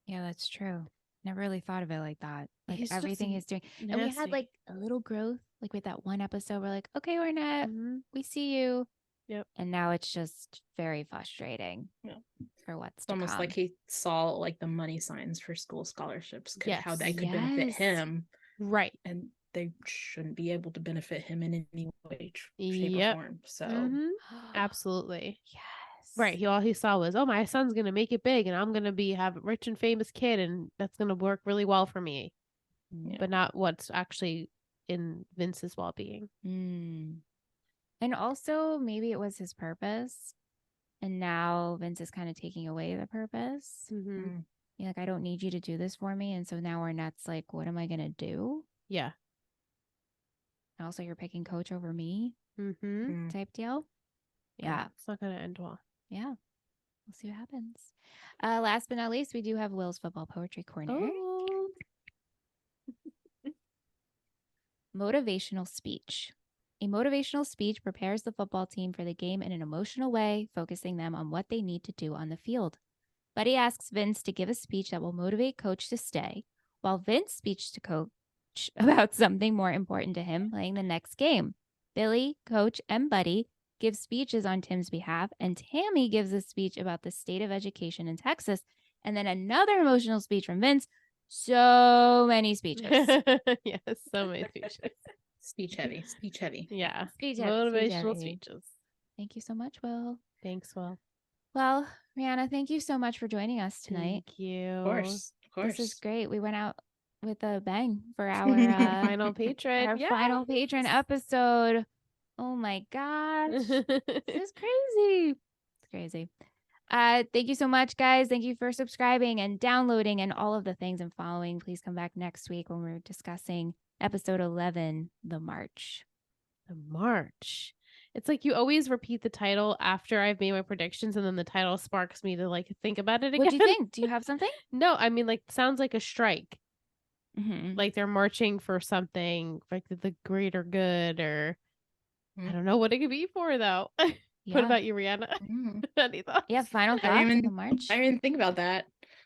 Yeah, that's true. Never really thought of it like that. Like he's everything just he's doing. And we had nasty. like a little growth, like with that one episode. We're like, okay, Ornette, Mhm. we see you. Yep. And now it's just very frustrating Yeah. for what's It's to almost come. like he saw like the money signs for school scholarships, how Yes. that could benefit Yes. him, Right. and they shouldn't be able to benefit him in any way, shape, or Yep. form. So Mhm. Absolutely. Yes. Right. All he saw was, oh, my son's gonna make it big, and I'm gonna have a rich and famous kid, and that's gonna work really well for me. yeah. But not what's actually in Vince's well being. Mm. And also, maybe it was his purpose. And now Vince is kind of taking away the purpose. Mm-hmm. Mm. You're like, I don't need you to do this for me. And so now Ornette's like, what am I going to do? Yeah. And also, you're picking coach over me Mm-hmm. Mm. type deal. Yeah. It's not gonna end well. Yeah. We'll see what happens. Last but not least, we do have Will's football poetry corner. Oh. Motivational speech. A motivational speech prepares the football team for the game in an emotional way, focusing them on what they need to do on the field. Buddy asks Vince to give a speech that will motivate Coach to stay, while Vince speaks to Coach about something more important to him, playing the next game. Billy, Coach, and Buddy give speeches on Tim's behalf, and Tammy gives a speech about the state of education in Texas, and then another emotional speech from Vince. So many speeches. Yes, so many speeches. Speech heavy. Speech heavy. Yeah. Speech heavy, Motivational speech heavy. speeches. Thank you so much, Will. Thanks, Will. Well, Rianna, thank you so much for joining us tonight. Thank you. Of course. Of course. This is great. We went out with a bang for our Final patron. our final patron episode. Oh my gosh. This is crazy. It's crazy. Thank you so much, guys. Thank you for subscribing and downloading and all of the things and following. Please come back next week when we're discussing episode 11, The March. The March. It's like you always repeat the title after I've made my predictions, and then the title sparks me to like think about it again. What do you think? Do you have something? No, I mean, like, sounds like a strike. Mm-hmm. Like they're marching for something, like the greater good, or I don't know what it could be for, though. Yeah. What about you, Rianna? Any thoughts? Yeah, final thoughts I on didn't the March. I didn't think about that.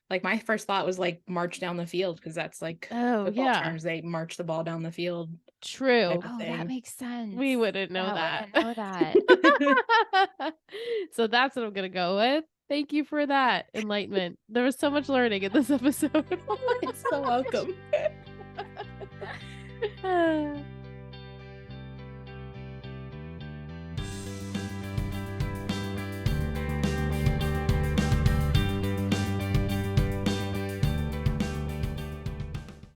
Like my first thought was like march down the field, because that's like Oh, football yeah. terms. They march the ball down the field. True. type of Oh, that thing. makes sense. We wouldn't know that. I wouldn't know that. So that's what I'm going to go with. Thank you for that enlightenment. There was so much learning in this episode. It's so welcome.